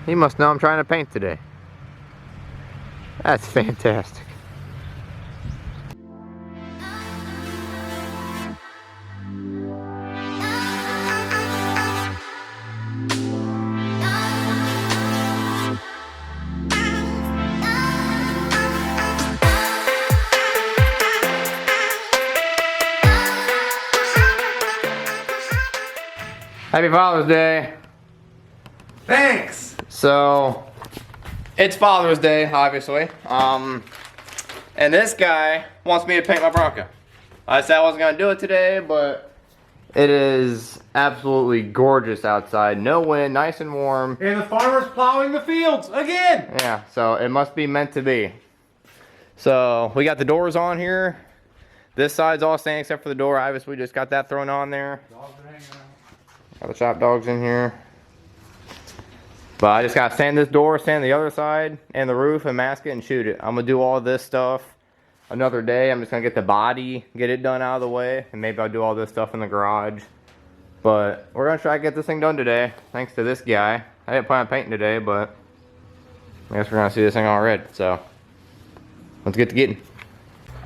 He must know I'm trying to paint today. That's fantastic. Happy Father's Day. Thanks. So, it's Father's Day, obviously. And this guy wants me to paint my Bronco. I said I wasn't gonna do it today, but it is absolutely gorgeous outside. No wind, nice and warm. And the farmer's plowing the fields again. Yeah, so it must be meant to be. So, we got the doors on here. This side's all staying except for the door. Obviously, we just got that thrown on there. Dogs are hanging out. Got the shop dogs in here. But I just gotta sand this door, sand the other side, and the roof, and mask it, and shoot it. I'm gonna do all this stuff another day. I'm just gonna get the body, get it done out of the way, and maybe I'll do all this stuff in the garage. But we're gonna try to get this thing done today, thanks to this guy. I didn't plan on painting today, but I guess we're gonna see this thing all red, so let's get to getting.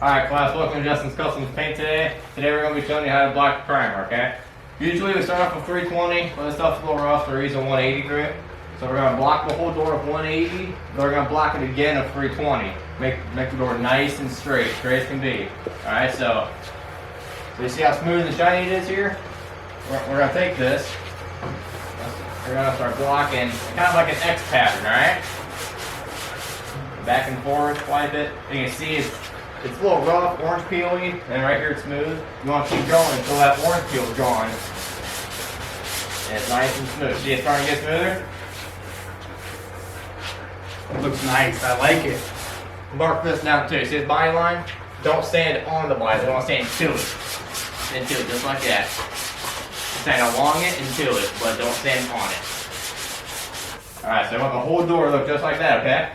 Alright class, welcome to Justin's Customs Paint today. Today we're gonna be showing you how to block the primer, okay? Usually we start off with 320, but this stuff's a little rough, so we're using 180 grit. So we're gonna block the whole door with 180, then we're gonna block it again with 320. Make the door nice and straight as can be. Alright, so you see how smooth and shiny it is here? We're gonna take this, we're gonna start blocking, kind of like an X pattern, alright? Back and forth quite a bit. You can see it's a little rough, orange peely, and right here it's smooth. You want to keep going until that orange peel is gone. And it's nice and smooth. See it's starting to get smoother? It looks nice. I like it. Mark this down too. See this body line? Don't stand on the body. Don't stand to it. Into it, just like that. Stand along it and to it, but don't stand on it. Alright, so I want the whole door to look just like that, okay?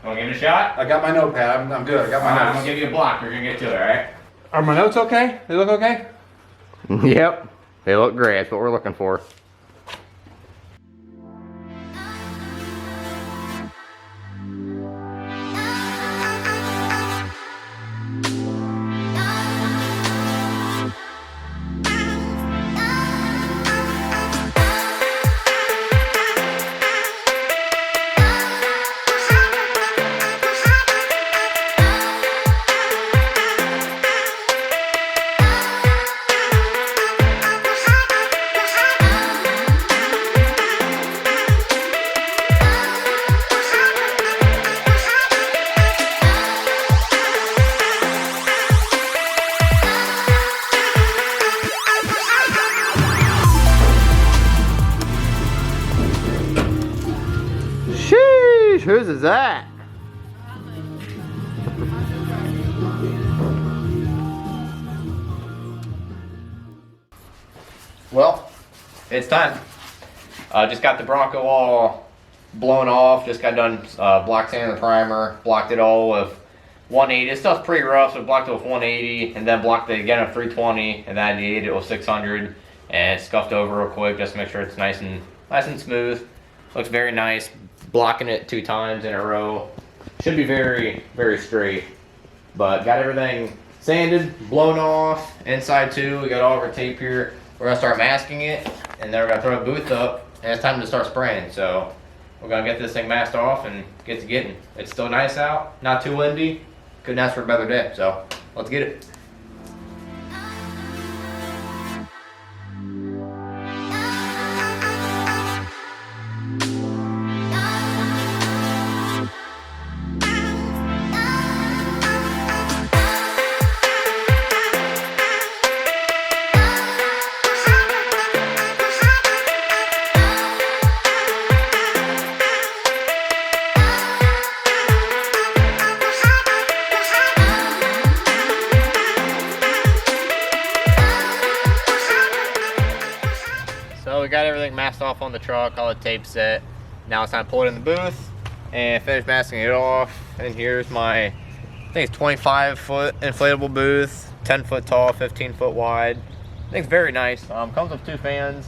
You want to give it a shot? I got my notepad. I'm good. I got my Alright, I'm notes. going to give you a block. You're going to get to it, alright? Are my notes okay? They look okay? Yep. They look great. That's what we're looking for. Whose is that? Well, it's time. Just got the Bronco all blown off. Just got done block sanding the primer. Blocked it all with 180. This stuff's pretty rough, so blocked it with 180, and then blocked it again with 320, and then I needed it with 600, and scuffed over real quick just to make sure it's nice and smooth. Looks very nice. Blocking it 2 times in a row. Should be very, very straight. But got everything sanded, blown off, inside too. We got all of our tape here. We're gonna start masking it, and then we're gonna throw a booth up, and it's time to start spraying. So we're gonna get this thing masked off and get to getting. It's still nice out, not too windy. Couldn't ask for a better day. So let's get it. So we got everything masked off on the truck, all the tape set. Now it's time to pull it in the booth and finish masking it off. And here's my, I think it's 25-foot inflatable booth, 10 foot tall, 15 foot wide. I think it's very nice. Comes with 2 fans.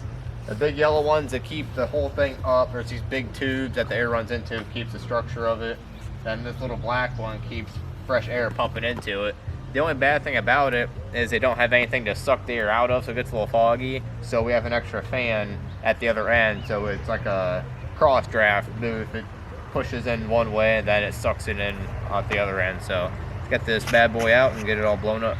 The big yellow ones that keep the whole thing up, there's these big tubes that the air runs into, keeps the structure of it. Then this little black one keeps fresh air pumping into it. The only bad thing about it is they don't have anything to suck the air out of, so it gets a little foggy. So we have an extra fan at the other end, so it's like a cross draft booth. It pushes in one way and then it sucks it in at the other end. So let's get this bad boy out and get it all blown up.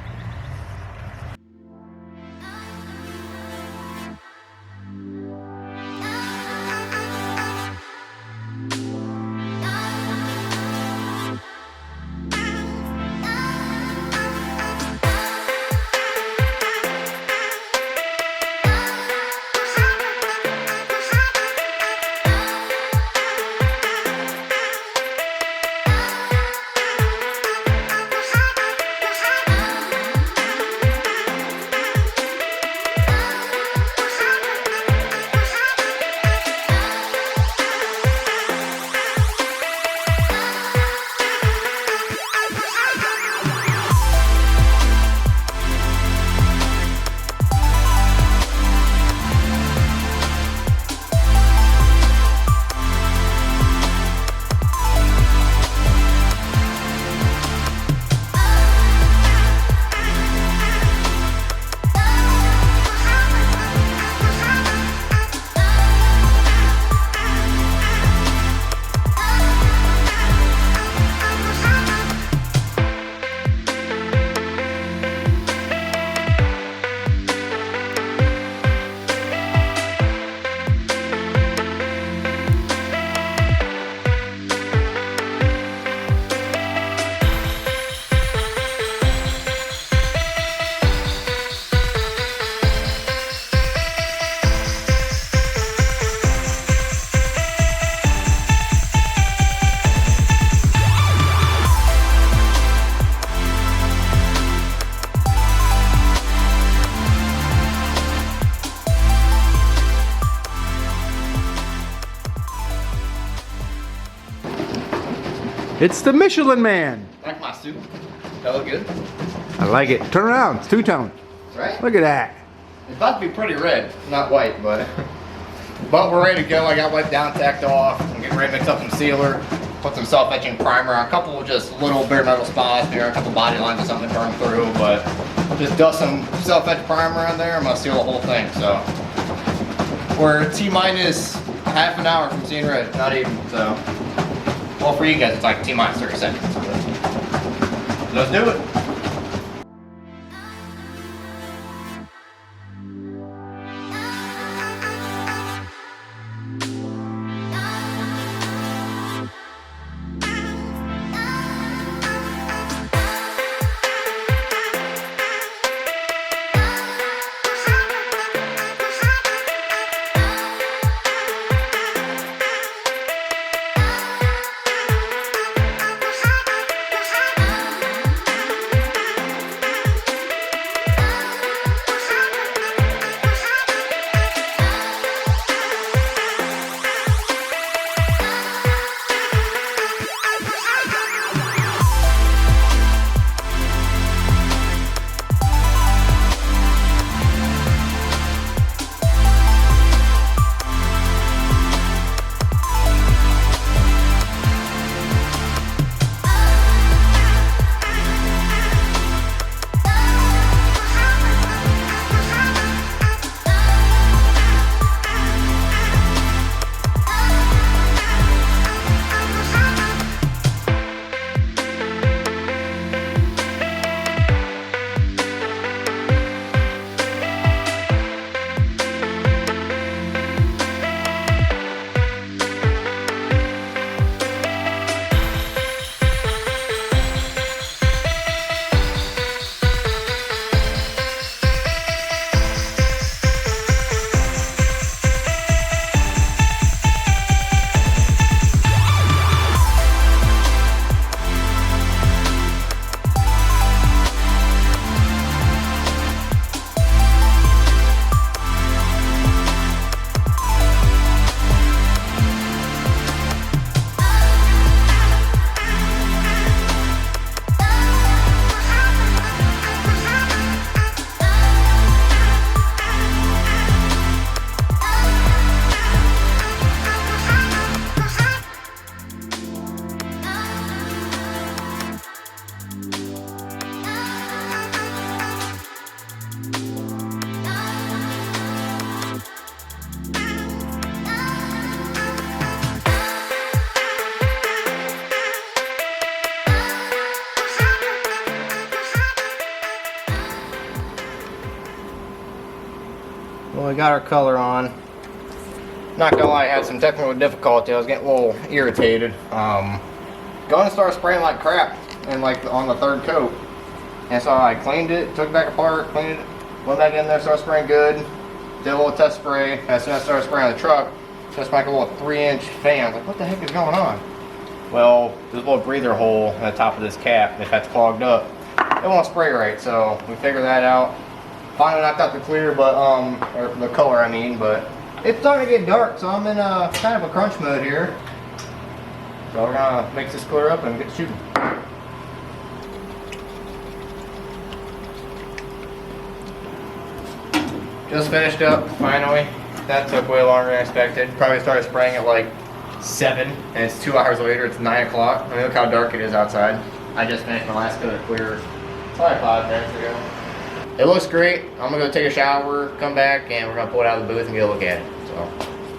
It's the Michelin Man. Like my suit. That look good? I like it. Turn around. It's two-tone. Right? Look at that. It's about to be pretty red, not white, but we're ready to go. I got wiped down, tacked off. I'm getting ready to mix up some sealer, put some self-etching primer on a couple of just little bare metal spots, maybe a couple body lines or something to burn through, but just dust some self-etch primer on there. I'm gonna seal the whole thing. So we're T-minus half an hour from seeing red, not even. So well, for you guys, it's like T-minus 30 seconds. But let's do it. we got our color on. Not gonna lie, I had some technical difficulty. I was getting a little irritated. Going to start spraying like crap and like on the third coat. And so I cleaned it, took it back apart, cleaned it, went back in there, started spraying good. Did a little test spray. As soon as I started spraying on the truck, just like a little 3-inch fan. I was like, what the heck is going on? Well, there's a little breather hole at the top of this cap. If that's clogged up, it won't spray right. So we figured that out. Finally knocked out the clear, but or the color, I mean. But it's starting to get dark, so I'm in a kind of a crunch mode here. So we're gonna mix this clear up and get shooting. Just finished up finally. That took way longer than I expected. Probably started spraying at like 7, and it's 2 hours later. It's 9 o'clock. I mean, look how dark it is outside. I just finished my last coat of clear probably 5 minutes ago. It looks great. I'm gonna go take a shower, come back, and we're gonna pull it out of the booth and get a look at it. So,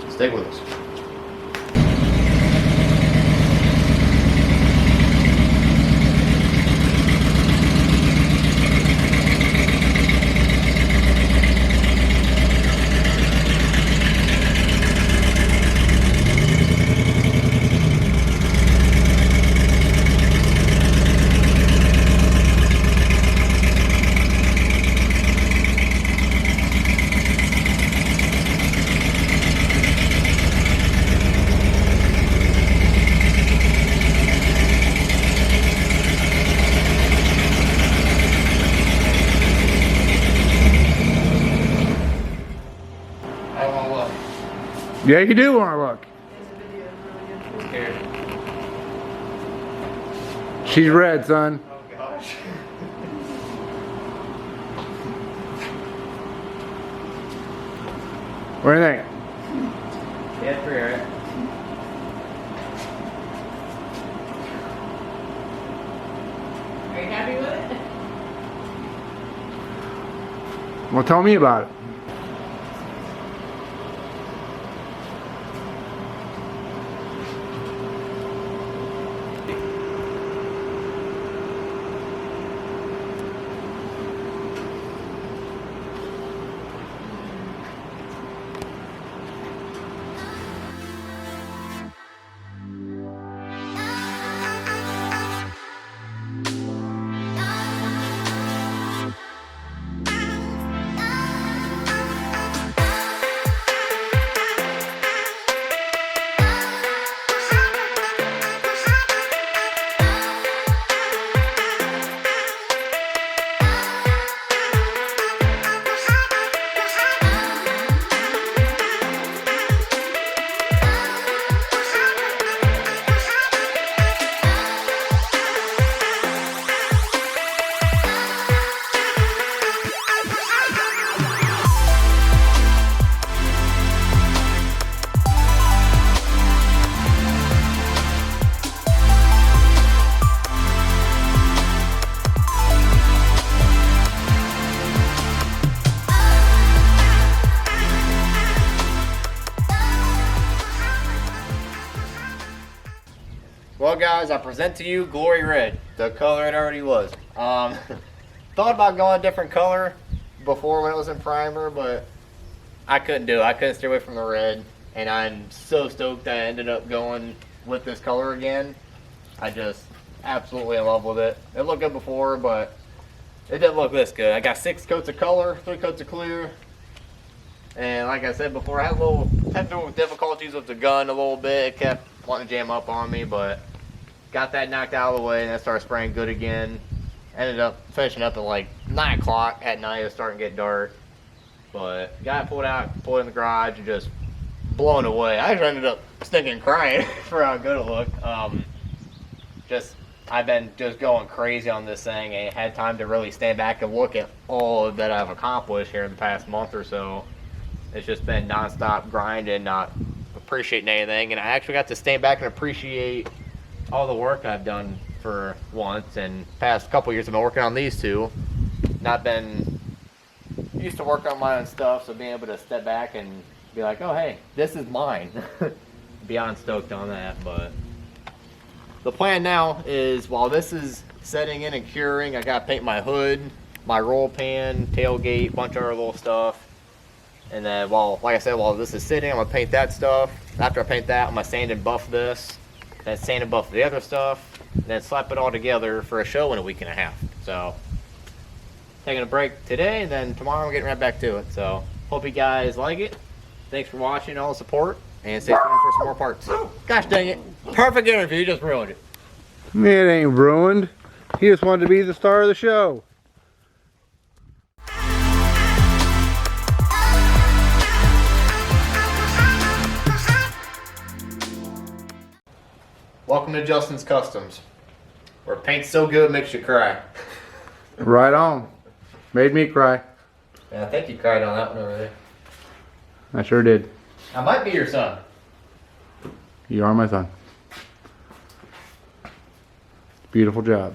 stick with us. Yeah, you do want to look. Here. She's red, son. Oh gosh. What do you think? Yeah, it's pretty right. Are you happy with it? Well, tell me about it. Well guys, I present to you Glory Red, the color it already was. Thought about going a different color before when it was in primer, but I couldn't do it. I couldn't stay away from the red, and I'm so stoked that I ended up going with this color again. I just absolutely in love with it. It looked good before, but it didn't look this good. I got 6 coats of color, 3 coats of clear, and like I said before, I had little difficulties with the gun a little bit. It kept wanting to jam up on me, but got that knocked out of the way, and then started spraying good again. Ended up finishing up at like 9 o'clock at night. It was starting to get dark, but got it pulled out, pulled it in the garage, and just blown away. I just ended up stinking crying for how good it looked. I've been just going crazy on this thing, and had time to really stand back and look at all that I've accomplished here in the past month or so. It's just been nonstop grinding, not appreciating anything, and I actually got to stand back and appreciate all the work I've done for once. And past couple years I've been working on these two. Not been used to work on my own stuff, so being able to step back and be like, oh hey, this is mine. Beyond stoked on that. But the plan now is, while this is setting in and curing, I gotta paint my hood, my roll pan, tailgate, bunch of other little stuff. And then like I said, while this is sitting, I'm gonna paint that stuff. After I paint that, I'm gonna sand and buff this, then sand and buff the other stuff, and then slap it all together for a show in a week and a half. So, taking a break today, and then tomorrow I'm getting right back to it. So, hope you guys like it. Thanks for watching, all the support, and stay tuned for some more parts. Gosh dang it. Perfect interview, you just ruined it. It ain't ruined. He just wanted to be the star of the show. Welcome to Justin's Customs, where paint's so good it makes you cry. Right on. Made me cry. Yeah, I think you cried on that one over there. I sure did. I might be your son. You are my son. Beautiful job.